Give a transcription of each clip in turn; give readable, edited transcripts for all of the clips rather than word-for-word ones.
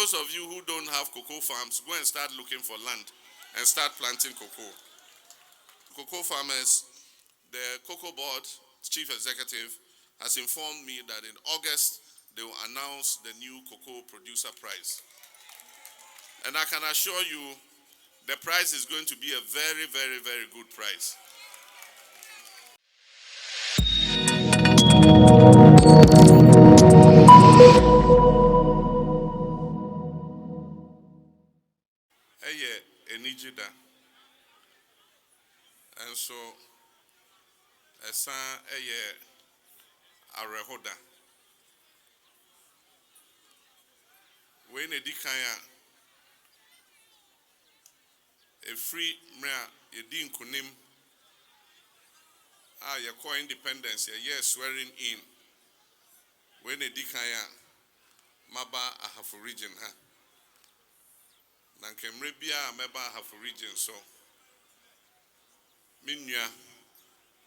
those of you who don't have cocoa farms, go and start looking for land and start planting cocoa. Cocoa farmers, the Cocoa Board Chief Executive has informed me that in August, they will announce the new cocoa producer price. And I can assure you, the price is going to be a very, very, very good price. Enijida. And so, esa arehoda. When edikaya a free mra yedin kunim your core independence a swearing in. When edikaya maba ahafu region ha. Nankemrebia meba ahafu region so. Minya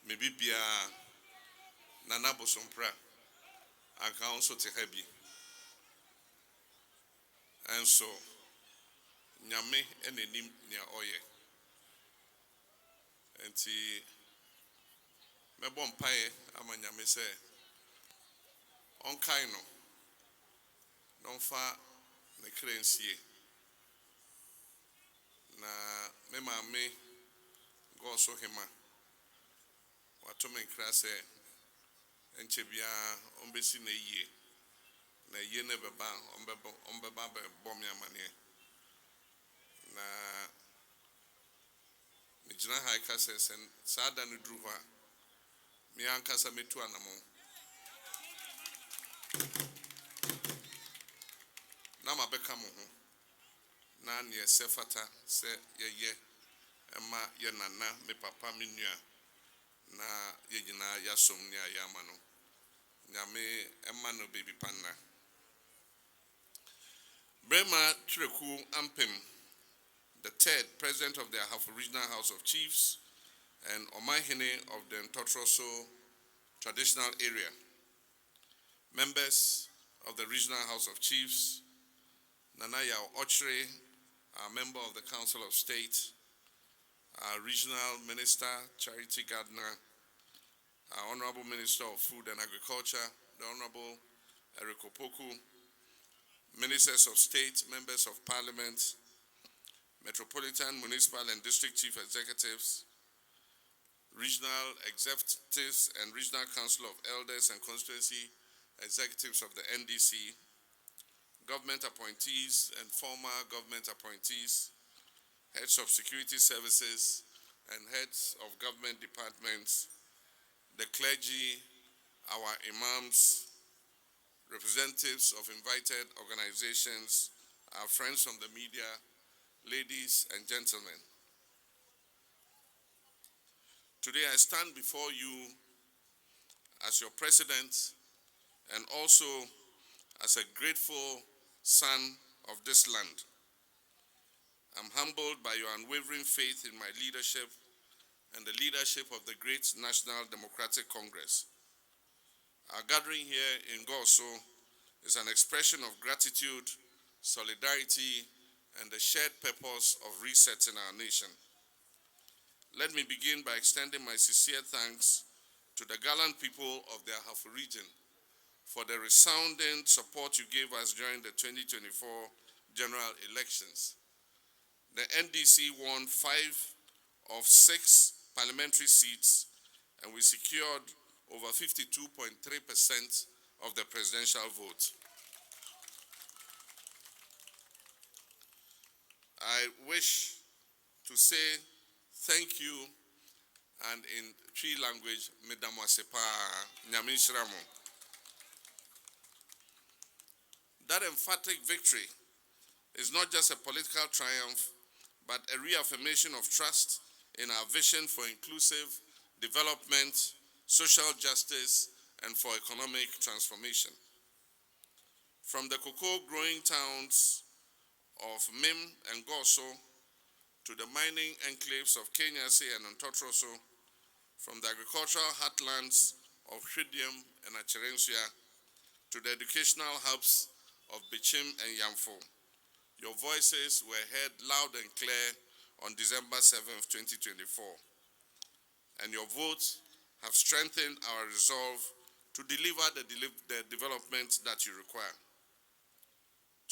mebibia nanabo sompra aka also te hebi. And so nyame enenim nia oye. Enti mebo mpae ama nyame se onkai no don't fa ne krensie na me mame go so hima wato men kra se enche bia ombesi na yie na yie ne beba ombeba be bom ya mane na mijina haika se sen sada no dru ha mi ankasa metu anamo na mabeka mo ho na ne sefata se ye ema ye nana me papa me nua na ye gina ya som ne ayama no nyame ema no baby panna Brema Treku Ampem, the third president of the Ahafo Regional House of Chiefs and Omahene of the Ntotroso traditional area, members of the Regional House of Chiefs, Nanaya Ochre, our member of the Council of State, our Regional Minister, Charity Gardner, our Honorable Minister of Food and Agriculture, the Honorable Eric Opoku, Ministers of State, Members of Parliament, Metropolitan, Municipal and District Chief Executives, Regional Executives and Regional Council of Elders and Constituency Executives of the NDC, government appointees and former government appointees, heads of security services and heads of government departments, the clergy, our imams, representatives of invited organizations, our friends from the media, ladies and gentlemen. Today I stand before you as your president and also as a grateful son of this land. I'm humbled by your unwavering faith in my leadership and the leadership of the great National Democratic Congress. Our gathering here in Goso is an expression of gratitude, solidarity, and the shared purpose of resetting our nation. Let me begin by extending my sincere thanks to the gallant people of the Ahafo region for the resounding support you gave us during the 2024 general elections. The NDC won 5 of 6 parliamentary seats, and we secured over 52.3% of the presidential vote. I wish to say thank you, and in Twi language, Medamo Asepa Nyamin Shiramo. That emphatic victory is not just a political triumph, but a reaffirmation of trust in our vision for inclusive development, social justice, and for economic transformation. From the cocoa growing towns of Mim and Goso to the mining enclaves of Kenyase and Ntotroso, from the agricultural heartlands of Hwidium and Acherensia to the educational hubs of Bichim and Yamfo, Your voices were heard loud and clear on December 7th, 2024, and your votes have strengthened our resolve to deliver the development that you require.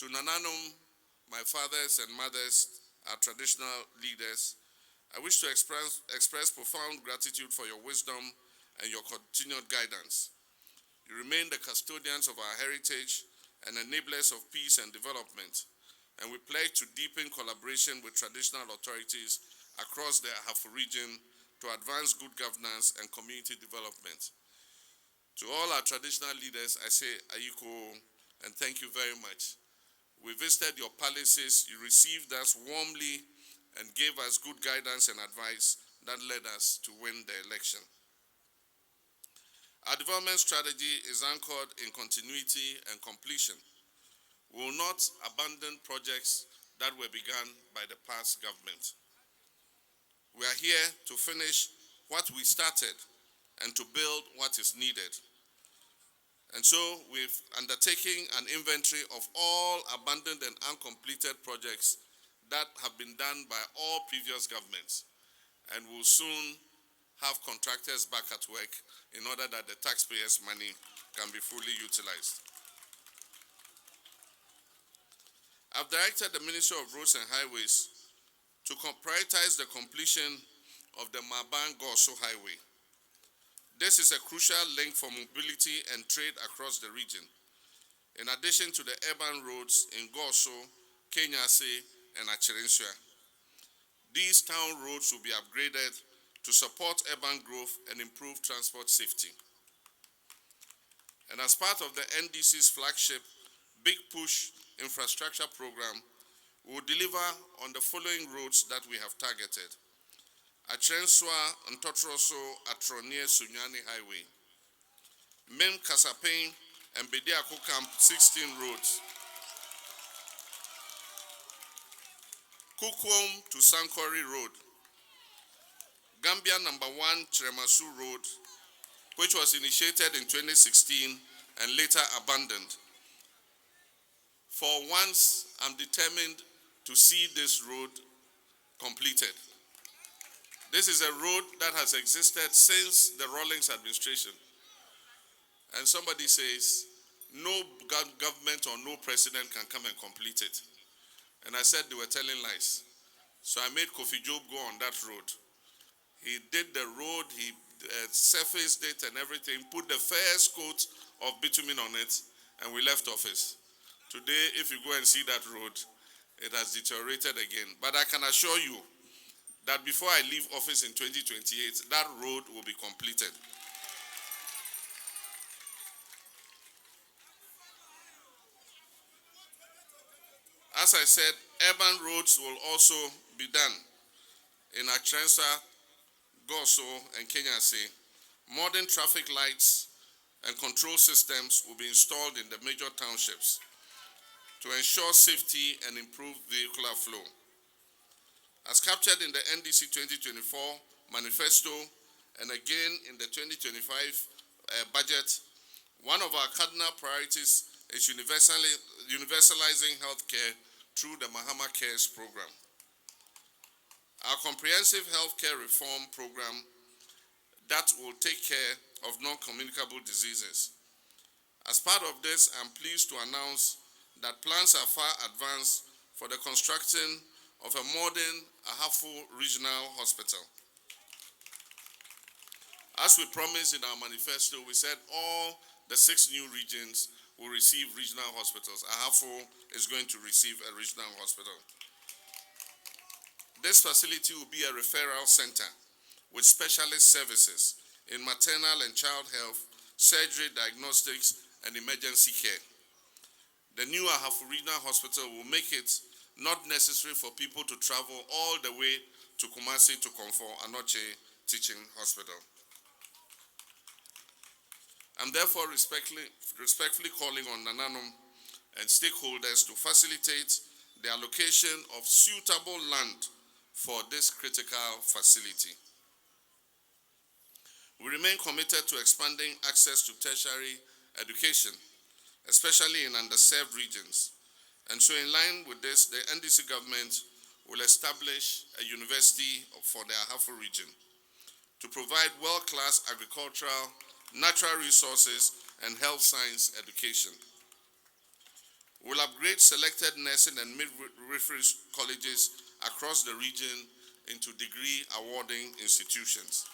To Nananum, my fathers and mothers, our traditional leaders, I wish to express profound gratitude for your wisdom and your continued guidance. You remain the custodians of our heritage and enablers of peace and development, and we pledge to deepen collaboration with traditional authorities across the Ahafo region to advance good governance and community development. To all our traditional leaders, I say Ayiko and thank you very much. We visited your palaces, you received us warmly and gave us good guidance and advice that led us to win the election. Our development strategy is anchored in continuity and completion. We will not abandon projects that were begun by the past government. We are here to finish what we started and to build what is needed. And so we've undertaken an inventory of all abandoned and uncompleted projects that have been done by all previous governments, and will soon have contractors back at work in order that the taxpayers' money can be fully utilized. I've directed the Ministry of Roads and Highways to prioritize the completion of the Maban-Gorso Highway. This is a crucial link for mobility and trade across the region, in addition to the urban roads in Gorso, Kenyase, and Achirensua. These town roads will be upgraded to support urban growth and improve transport safety. And as part of the NDC's flagship Big Push infrastructure program, we will deliver on the following roads that we have targeted: Achirensua Ntotroso Atronie Sunyani Highway, Mem Kasapen and Bediako Camp 16 roads, Kukwom to Sankori Road, Gambia number 1 Chiremasu Road, which was initiated in 2016 and later abandoned. For once, I'm determined to see this road completed. This is a road that has existed since the Rawlings administration. And somebody says, no government or no president can come and complete it. And I said they were telling lies. So I made Kofi Job go on that road. He did the road, he surfaced it and everything, put the first coat of bitumen on it, and we left office. Today, if you go and see that road, it has deteriorated again. But I can assure you that before I leave office in 2028, that road will be completed. As I said, urban roads will also be done in Achirensua, Gorso, and Kenyase. Modern traffic lights and control systems will be installed in the major townships to ensure safety and improve vehicular flow. As captured in the NDC 2024 manifesto and again in the 2025 budget, one of our cardinal priorities is universalizing healthcare through the Mahama Cares program. Our comprehensive healthcare reform program that will take care of non-communicable diseases. As part of this, I'm pleased to announce that plans are far advanced for the construction of a modern Ahafo Regional Hospital. As we promised in our manifesto, we said all the 6 new regions will receive regional hospitals. Ahafo is going to receive a regional hospital. This facility will be a referral center with specialist services in maternal and child health, surgery, diagnostics, and emergency care. The new Ahafo Regional Hospital will make it not necessary for people to travel all the way to Kumasi to come for Anoche Teaching Hospital. I'm therefore respectfully calling on Nananum and stakeholders to facilitate the allocation of suitable land for this critical facility. We remain committed to expanding access to tertiary education, especially in underserved regions, And so in line with this, the NDC government will establish a university for the Ahafo region to provide world-class agricultural, natural resources, and health science education. We'll upgrade selected nursing and midwifery colleges across the region into degree awarding institutions.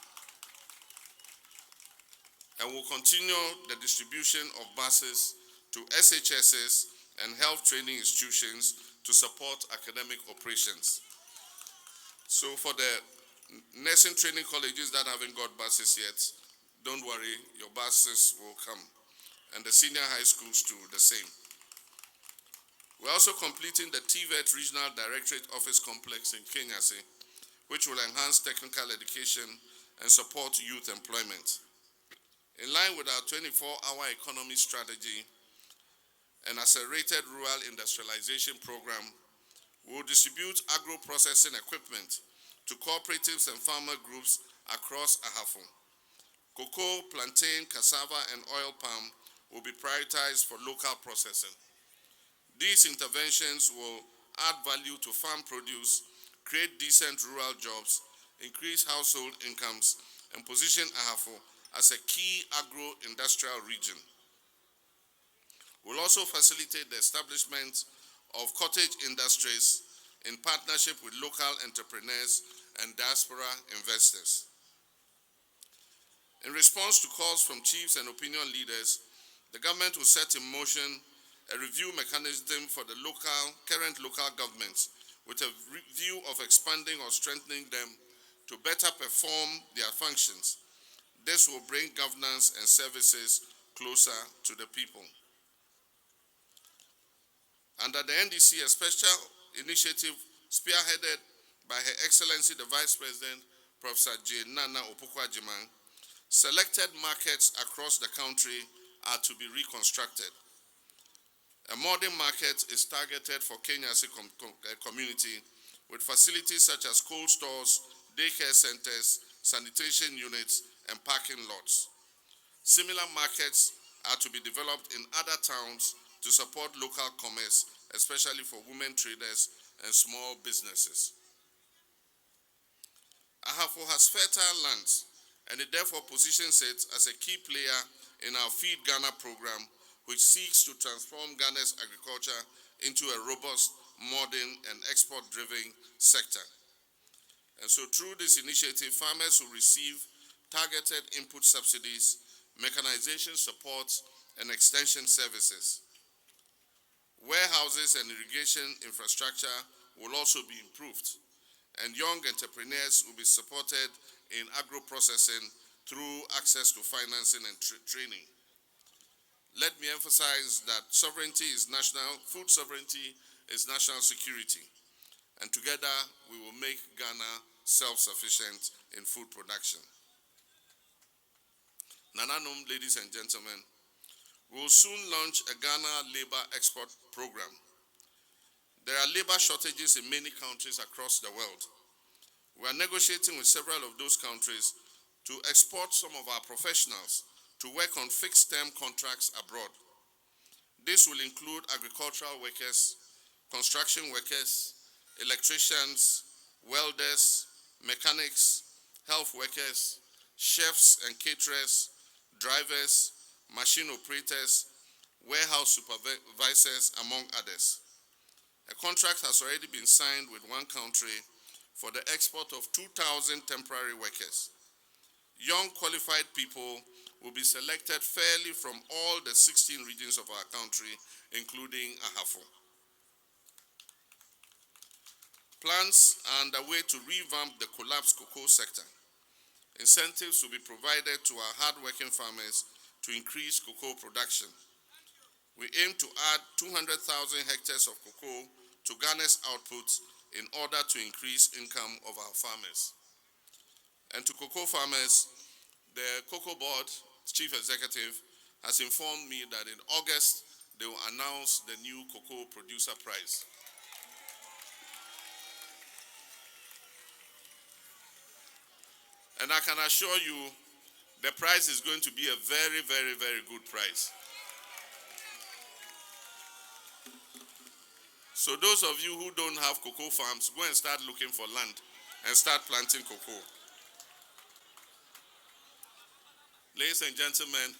And we'll continue the distribution of buses to SHSs and health training institutions to support academic operations. So for the nursing training colleges that haven't got buses yet, don't worry, your buses will come. And the senior high schools too, the same. We're also completing the TVET Regional Directorate Office Complex in Kenyasi, which will enhance technical education and support youth employment. In line with our 24-hour economy strategy and accelerated rural industrialization program, we will distribute agro-processing equipment to cooperatives and farmer groups across Ahafo. Cocoa, plantain, cassava, and oil palm will be prioritized for local processing. These interventions will add value to farm produce, create decent rural jobs, increase household incomes, and position Ahafo as a key agro-industrial region. We'll also facilitate the establishment of cottage industries in partnership with local entrepreneurs and diaspora investors. In response to calls from chiefs and opinion leaders, the government will set in motion a review mechanism for the current local governments with a view of expanding or strengthening them to better perform their functions. This will bring governance and services closer to the people. Under the NDC, a special initiative spearheaded by Her Excellency the Vice President, Professor J. Nana Opoku-Agyeman, selected markets across the country are to be reconstructed. A modern market is targeted for Kenya's community with facilities such as cold stores, daycare centers, sanitation units, and parking lots. Similar markets are to be developed in other towns to support local commerce, especially for women traders and small businesses. Ahafo has fertile lands, and it therefore positions it as a key player in our Feed Ghana program, which seeks to transform Ghana's agriculture into a robust, modern, and export-driven sector. And so through this initiative, farmers will receive targeted input subsidies, mechanization support, and extension services. Warehouses and irrigation infrastructure will also be improved, and young entrepreneurs will be supported in agro-processing through access to financing and training. Let me emphasize that sovereignty is national, food sovereignty is national security, and together we will make Ghana self-sufficient in food production. Nananom, ladies and gentlemen, we will soon launch a Ghana labor export program. There are labor shortages in many countries across the world. We are negotiating with several of those countries to export some of our professionals to work on fixed-term contracts abroad. This will include agricultural workers, construction workers, electricians, welders, mechanics, health workers, chefs and caterers, drivers, machine operators, warehouse supervisors, among others. A contract has already been signed with one country for the export of 2,000 temporary workers. Young qualified people will be selected fairly from all the 16 regions of our country, including Ahafo. Plans are underway to revamp the collapsed cocoa sector. Incentives will be provided to our hard-working farmers to increase cocoa production. We aim to add 200,000 hectares of cocoa to Ghana's output in order to increase income of our farmers. And to cocoa farmers, the Cocoa Board Chief Executive has informed me that in August, they will announce the new Cocoa Producer Prize. And I can assure you, the prize is going to be a very, very, very good prize. So those of you who don't have cocoa farms, go and start looking for land and start planting cocoa. Ladies and gentlemen,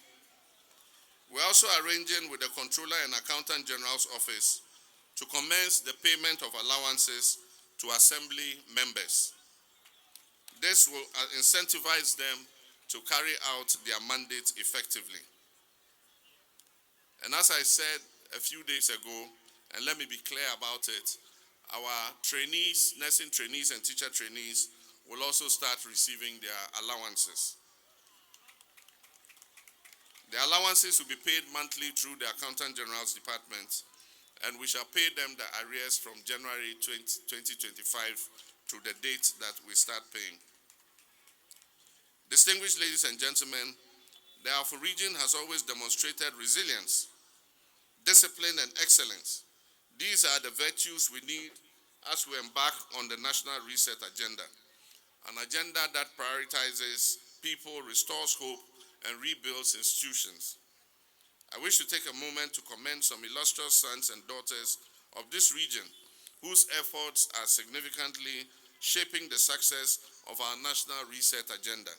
we're also arranging with the Controller and Accountant General's office to commence the payment of allowances to assembly members. This will incentivize them to carry out their mandate effectively. And as I said a few days ago, and let me be clear about it, our trainees, nursing trainees and teacher trainees will also start receiving their allowances. The allowances will be paid monthly through the Accountant General's Department, and we shall pay them the arrears from January 2025 to the date that we start paying. Distinguished ladies and gentlemen, the Afro region has always demonstrated resilience, discipline, and excellence. These are the virtues we need as we embark on the National Reset Agenda, an agenda that prioritizes people, restores hope, and rebuilds institutions. I wish to take a moment to commend some illustrious sons and daughters of this region whose efforts are significantly shaping the success of our National Reset Agenda.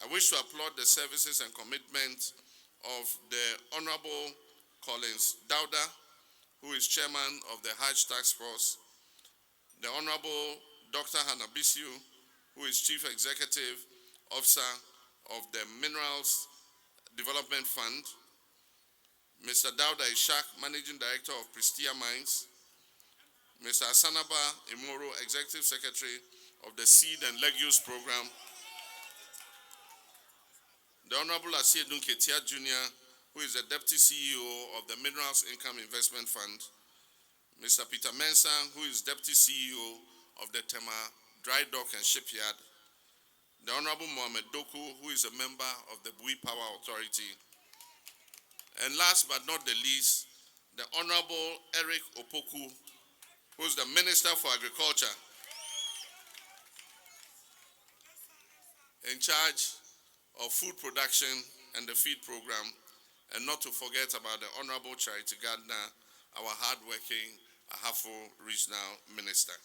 I wish to applaud the services and commitment of the Honorable Collins Dauda, who is chairman of the Hajj Task Force, the Honorable Dr. Hanabisiu, who is chief executive officer of the Minerals Development Fund, Mr. Dauda Ishak, managing director of Prestia Mines, Mr. Asanaba Imoro, executive secretary of the Seed and Legumes Program, the Honorable Asiedun Ketia Jr., who is the deputy CEO of the Minerals Income Investment Fund, Mr. Peter Mensah, who is deputy CEO of the Tema Dry Dock and Shipyard, the Honorable Mohamed Doku, who is a member of the Bui Power Authority, and last but not the least, the Honorable Eric Opoku, who is the Minister for Agriculture, in charge of food production and the feed program, and not to forget about the Honorable Charity Gardner, our hardworking Ahafo Regional Minister.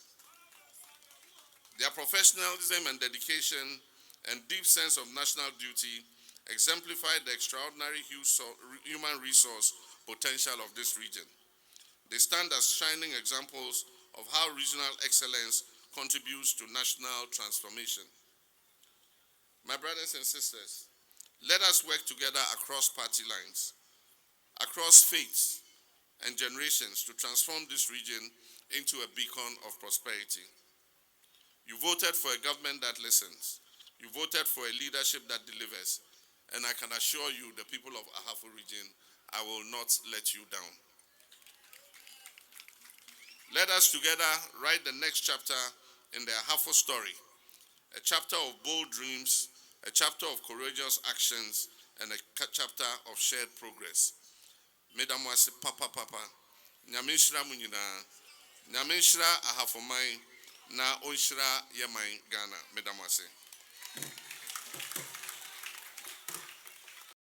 Their professionalism and dedication and deep sense of national duty exemplify the extraordinary human resource potential of this region. They stand as shining examples of how regional excellence contributes to national transformation. My brothers and sisters, let us work together across party lines, across faiths and generations to transform this region into a beacon of prosperity. You voted for a government that listens. You voted for a leadership that delivers. And I can assure you, the people of Ahafo region, I will not let you down. Let us together write the next chapter in the Ahafo story, a chapter of bold dreams, a chapter of courageous actions, and a chapter of shared progress. Mesdames, papa, Nyamishra Munina, Nyamishra Ahafomai, na Onshira Yamai Ghana. Mesdames.